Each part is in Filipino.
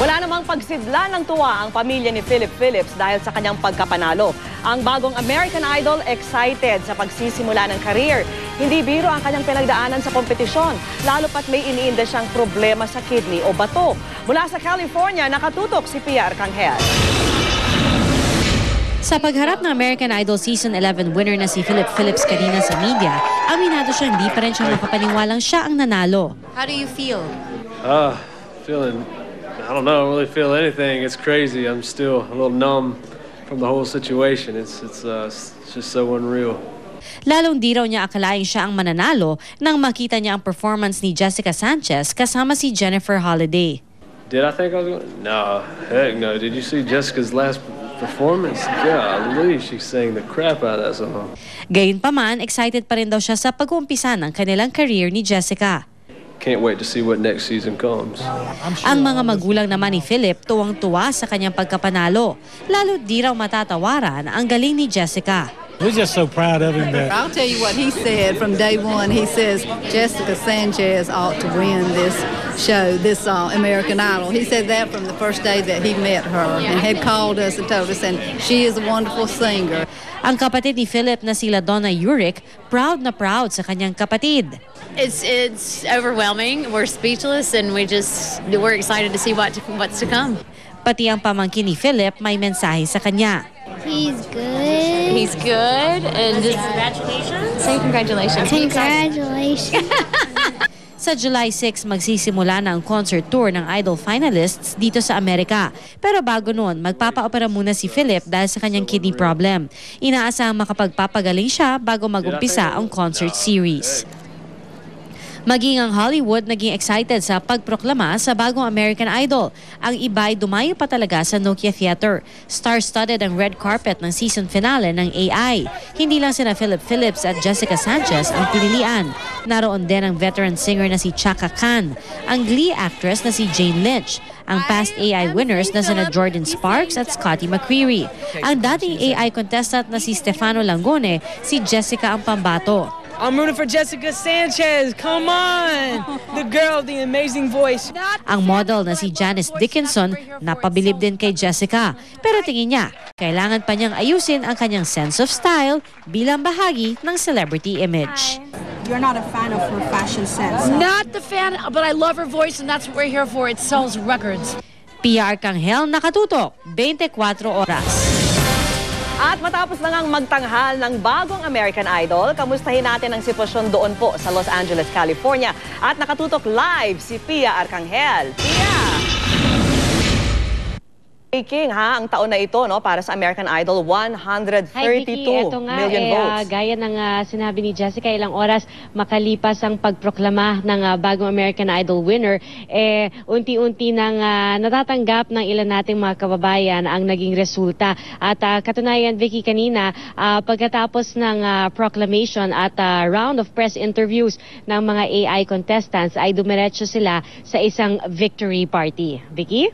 Wala namang pagsidla ng tuwa ang pamilya ni Philip Phillips dahil sa kanyang pagkapanalo. Ang bagong American Idol excited sa pagsisimula ng career. Hindi biro ang kanyang pinagdaanan sa kompetisyon, lalo pat may iniinda siyang problema sa kidney o bato. Mula sa California, nakatutok si Pia Arcangel. Sa pagharap ng American Idol Season 11 winner na si Philip Phillips kanina sa media, aminado siyang hindi pa rin siya makapaniwalang siya ang nanalo. How do you feel? I don't know, I don't really feel anything. It's crazy. I'm still a little numb from the whole situation. It's just so unreal. Lalong di raw niya akalaing siya ang mananalo nang makita niya ang performance ni Jessica Sanchez kasama si Jennifer Holliday. Did I think I was going to? No, heck no. Did you see Jessica's last performance? Golly, she sang the crap out of that song. Gayunpaman, excited pa rin daw siya sa pag-uumpisa ng kanilang career ni Jessica. Can't wait to see what next season comes. Ang mga magulang naman ni Philip tuwang-tuwa sa kanyang pagkapanalo. Lalo di raw matatawaran ang galing ni Jessica. We're just so proud of him. I'll tell you what he said from day one. He says Jessica Sanchez ought to win this show, this American Idol. He said that from the first day that he met her and had called us and told us, and she is a wonderful singer. Ang kapatid ni Philip na sila Donna Uric, proud na proud sa kanyang kapatid. It's overwhelming. We're speechless and we're excited to see what's to come. Pati ang pamangkin ni Philip may mensahe sa kanya. He's good. He's good and just Congratulations. say congratulations. Congratulations. Sa July 6, magsisimula na ang concert tour ng Idol finalists dito sa Amerika. Pero bago noon, magpapaopera muna si Philip dahil sa kanyang kidney problem. Inaasahang makapagpapagaling siya bago mag-umpisa ang concert series. Maging ang Hollywood naging excited sa pagproklama sa bagong American Idol. Ang iba ay dumayo pa talaga sa Nokia Theater. Star-studded ang red carpet ng season finale ng AI. Hindi lang sina Philip Phillips at Jessica Sanchez ang pinilian. Naroon din ang veteran singer na si Chaka Khan, ang Glee actress na si Jane Lynch, ang past AI winners na sina Jordan Sparks at Scotty McCreery. Ang dating AI contestant na si Stefano Langone, si Jessica ang pambato. I'm rooting for Jessica Sanchez. Come on! The girl, the amazing voice. Ang model na si Janice Dickinson napabilib din kay Jessica. Pero tingin niya, kailangan pa niyang ayusin ang kanyang sense of style bilang bahagi ng celebrity image. You're not a fan of her fashion sense. Not the fan, but I love her voice and that's what we're here for. It sells records. Pia Arcangel, nakatutok, 24 oras. At matapos na ngang magtanghal ng bagong American Idol, kamustahin natin ang sitwasyon doon po sa Los Angeles, California. At nakatutok live si Pia Arcangel. Pia! King ang taon na ito para sa American Idol, 132 million votes. Gaya ng sinabi ni Jessica, ilang oras makalipas ang pagproklama ng bagong American Idol winner, unti-unti nang natatanggap ng ilan nating mga kababayan ang naging resulta. At katunayan, Vicky, kanina, pagkatapos ng proclamation at round of press interviews ng mga AI contestants, ay dumiretso sila sa isang victory party. Vicky?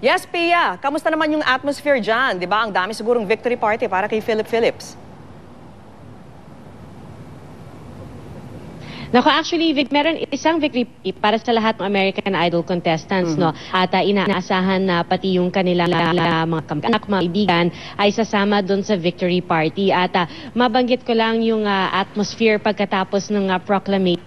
Yes, Pia. Kamusta naman yung atmosphere dyan? Di ba? Ang dami sigurong victory party para kay Philip Phillips. Nako, actually, meron isang victory para sa lahat ng American Idol contestants, no? At inaasahan na pati yung kanilang mga kamag-anak, mga kaibigan ay sasama doon sa victory party. At mabanggit ko lang yung atmosphere pagkatapos ng proclamation.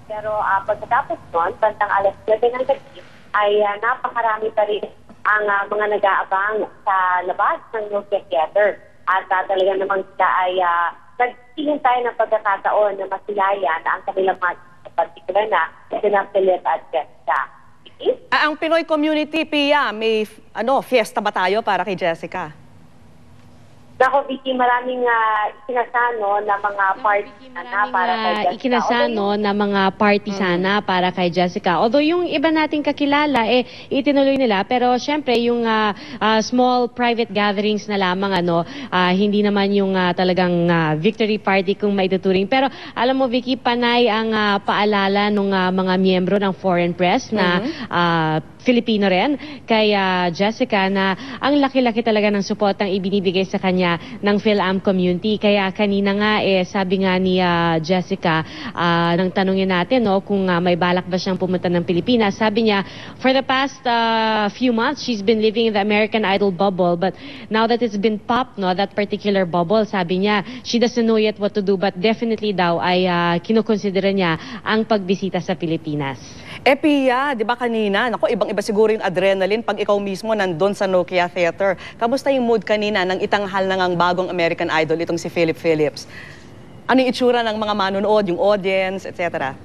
Pero pagkatapos nun, bandang alas 9 ng gabi, ay napakarami pa rin ang mga nag-aabang sa labas ng Nokia Theater. At talaga namang sila ay nagsilin tayo ng pagkakataon na masilayan ang kanilang mga partikular na sina Philip at Jessica. Ang Pinoy community, Pia, may fiesta ba tayo para kay Jessica? Nako, Vicky, maraming ikinasano na mga party sana para kay Jessica. Ikinasano na mga party sana para kay Jessica. Although yung iba nating kakilala, itinuloy nila. Pero syempre, yung small private gatherings na lamang, hindi naman yung talagang victory party kung maituturing. Pero alam mo, Vicky, panay ang paalala ng mga miyembro ng foreign press na Filipino rin, kay Jessica, na ang laki-laki talaga ng support ang ibinibigay sa kanya ng PhilAm community. Kaya kanina nga sabi nga ni Jessica nang tanungin natin kung may balak ba siyang pumunta ng Pilipinas. Sabi niya, for the past few months she's been living in the American Idol bubble, but now that it's been popped, that particular bubble, sabi niya, she doesn't know yet what to do, but definitely daw ay kinukonsidera niya ang pagbisita sa Pilipinas. Pia, di ba kanina, ibang-iba siguro yung adrenaline pag ikaw mismo nandun sa Nokia Theater. Kamusta yung mood kanina nang itanghal na ngang bagong American Idol itong si Philip Phillips? Ano yung itsura ng mga manonood, yung audience, etc.?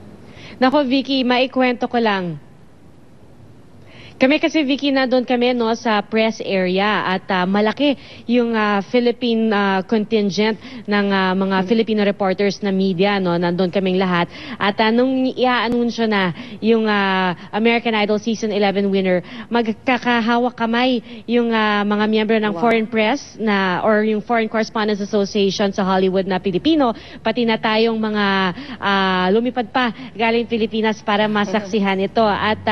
Nako, Vicky, maikwento ko lang. Kami kasi, Vicky, na doon kami sa press area at malaki yung Philippine contingent ng mga Filipino reporters na media, nandun kaming lahat. At nung i-anunsyo na yung American Idol Season 11 winner, magkakahawak kamay yung mga miyembro ng foreign press or yung Foreign Correspondents Association sa Hollywood na Pilipino, pati na tayong mga lumipad pa galing Pilipinas para masaksihan ito. At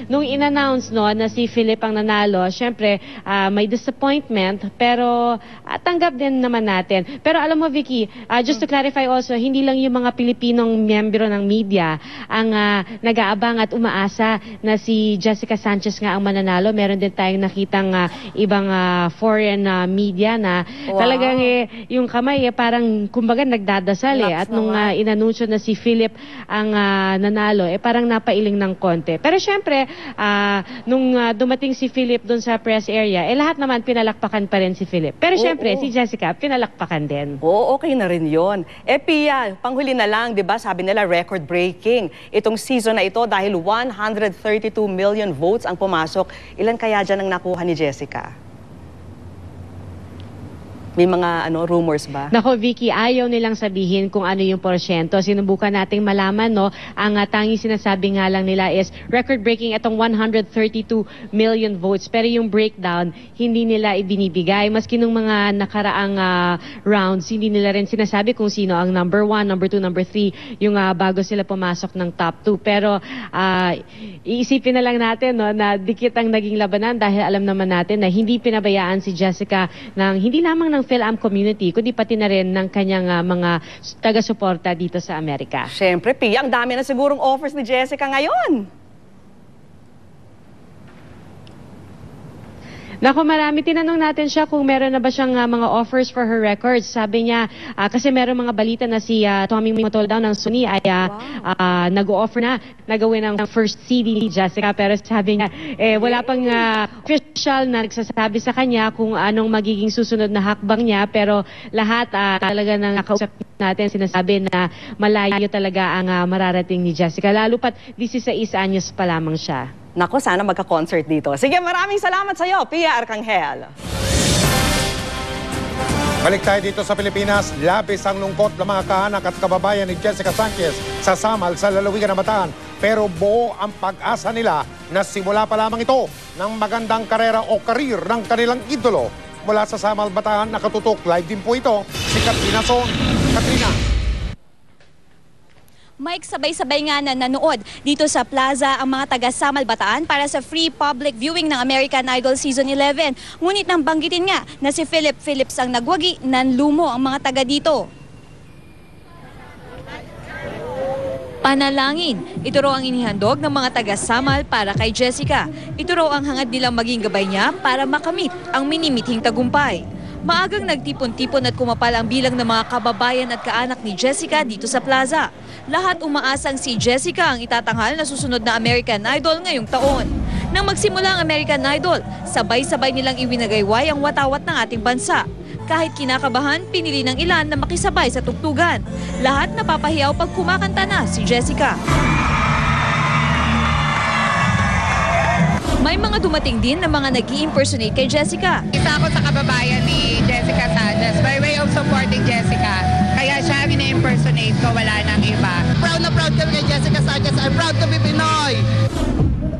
nung in-announce na si Philip ang nanalo, syempre may disappointment, pero tanggap din naman natin. Pero alam mo, Vicky, just to clarify also, hindi lang yung mga Pilipinong miyembro ng media ang nag-aabang at umaasa na si Jessica Sanchez nga ang mananalo. Meron din tayong nakitang ibang foreign media na talagang yung kamay parang kumbaga nagdadasal at nung inanunsyo na si Philip ang nanalo, parang napailing ng konti. Pero syempre, nung dumating si Philip doon sa press area, lahat naman pinalakpakan pa rin si Philip. Pero syempre, si Jessica, pinalakpakan din. Oo, okay na rin yun. Pia, panghuli na lang, di ba, sabi nila record-breaking itong season na ito dahil 132 million votes ang pumasok. Ilan kaya dyan ang nakuha ni Jessica? May mga rumors ba? Nako, Vicky, ayaw nilang sabihin kung ano yung porsyento. Sinubukan nating malaman, ang tanging sinasabi nga lang nila is record-breaking itong 132 million votes. Pero yung breakdown, hindi nila ibinibigay. Maski nung mga nakaraang rounds, hindi nila rin sinasabi kung sino ang number 1, number 2, number 3, yung bago sila pumasok ng top 2. Pero iisipin na lang natin na dikit ang naging labanan dahil alam naman natin na hindi pinabayaan si Jessica ng hindi lamang ng PhilAm community, kundi pati na rin ng kanyang mga taga-suporta dito sa Amerika. Siyempre, Pia, ang dami na sigurong offers ni Jessica ngayon. Naku, marami. Tinanong natin siya kung meron na ba siyang mga offers for her records. Sabi niya, kasi meron mga balita na si Tommy Motolao ng Sony ay nag-o-offer na gawin ang first CD ni Jessica. Pero sabi niya, wala pang official na nagsasabi sa kanya kung anong magiging susunod na hakbang niya. Pero lahat talaga nang nakausap natin, sinasabi na malayo talaga ang mararating ni Jessica. Lalo pat 16 anyos pa lamang siya. Nako, sana magka-concert dito. Sige, maraming salamat sa iyo, Pia Arcangel. Balik tayo dito sa Pilipinas. Labis ang lungkot ng mga kaanak at kababayan ni Jessica Sanchez sa Samal sa lalawigan ng Bataan. Pero buo ang pag-asa nila na simula pa lamang ito ng magandang karera o karir ng kanilang idolo. Mula sa Samal, Bataan, nakatutok live din po ito si Katrina Son. Katrina. Mike, sabay-sabay nga na nanood dito sa plaza ang mga taga-Samal Bataan para sa free public viewing ng American Idol Season 11. Ngunit nang banggitin nga na si Philip Phillips ang nagwagi, nanlumo ang mga taga dito. Panalangin. Ito raw ang inihandog ng mga taga-Samal para kay Jessica. Ito raw ang hangad nilang maging gabay niya para makamit ang minimithing tagumpay. Maagang nagtipon-tipon at kumapal ang bilang ng mga kababayan at kaanak ni Jessica dito sa plaza. Lahat umaasang si Jessica ang itatanghal na susunod na American Idol ngayong taon. Nang magsimula ang American Idol, sabay-sabay nilang iwinagayway ang watawat ng ating bansa. Kahit kinakabahan, pinili ng ilan na makisabay sa tugtugan. Lahat napapahiyaw pag kumakanta na si Jessica. May mga dumating din na mga nag-i-impersonate kay Jessica. Isa ako sa kababayan ni Jessica Sanchez by way of supporting Jessica. Kaya siya ini-impersonate ko, wala nang iba. Proud na proud kami kay Jessica Sanchez. I'm proud to be Pinoy!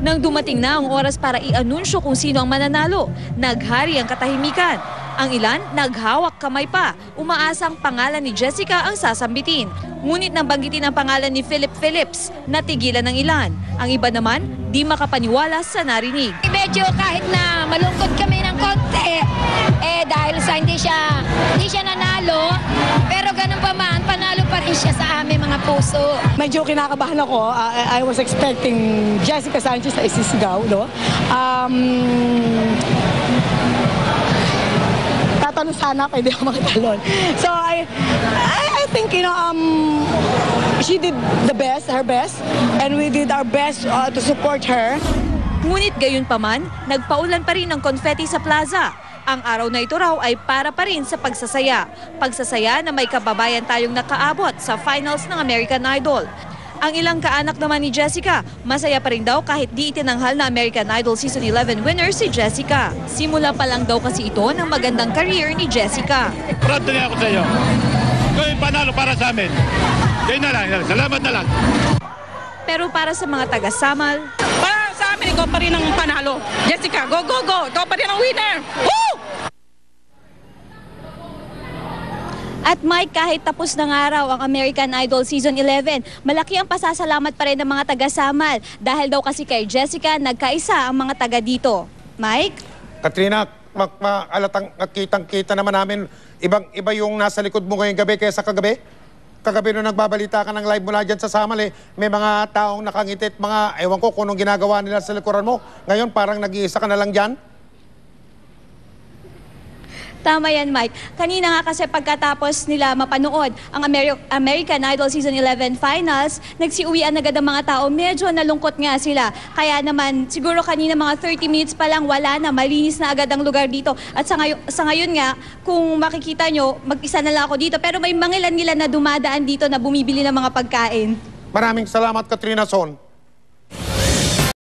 Nang dumating na ang oras para i-anunsyo kung sino ang mananalo, naghari ang katahimikan. Ang ilan, naghawak kamay pa. Umaasang pangalan ni Jessica ang sasambitin. Ngunit nang banggitin ang pangalan ni Philip Phillips, natigilan ng ilan. Ang iba naman, di makapaniwala sa narinig. Medyo kahit na malungkot kami ng konti, dahil sa hindi siya nanalo, pero ganun pa man, panalo pa rin siya sa aming mga puso. Medyo kinakabahan ako. I was expecting Jessica Sanchez na isisigaw, no? Tatanong sana, pwede ako makatalon. So I think, she did her best, and we did our best to support her. Ngunit gayon pa man, nagpaulan pa rin ng confetti sa plaza. Ang araw na ito raw ay para pa rin sa pagsasaya. Pagsasaya na may kababayan tayong nakaabot sa finals ng American Idol. Ang ilang kaanak naman ni Jessica, masaya pa rin daw kahit di itinanghal na American Idol Season 11 winner si Jessica. Simula pa lang daw kasi ito ng magandang career ni Jessica. Proud na ako sa iyo. Ikaw yung panalo para sa amin. Yan na lang. Salamat na lang. Pero para sa mga taga-Samal, Para sa amin, ikaw pa rin ang panalo. Jessica, go, go, go! Ikaw pa rin ang winner! Woo! At Mike, kahit tapos ng araw ang American Idol Season 11, malaki ang pasasalamat pa rin ng mga taga-Samal dahil daw kasi kay Jessica nagkaisa ang mga taga dito. Mike? Katrina, alatang kitang-kita naman namin, ibang-iba yung nasa likod mo ngayong gabi kaysa kagabi. Kagabi nung nagbabalita ka ng live mula dyan sa Samal, may mga taong nakangitit, mga ewan ko kung anong ginagawa nila sa likuran mo. Ngayon parang nag-iisa ka na lang dyan. Tama yan, Mike. Kanina nga kasi pagkatapos nila mapanood ang American Idol Season 11 Finals, nagsiuwian agad ang mga tao. Medyo nalungkot nga sila. Kaya naman, siguro kanina mga 30 minutes pa lang wala na, malinis na agad ang lugar dito. At sa ngayon nga, kung makikita nyo, mag-isa na lang ako dito. Pero may mangilan nila na dumadaan dito na bumibili ng mga pagkain. Maraming salamat, Katrina Son.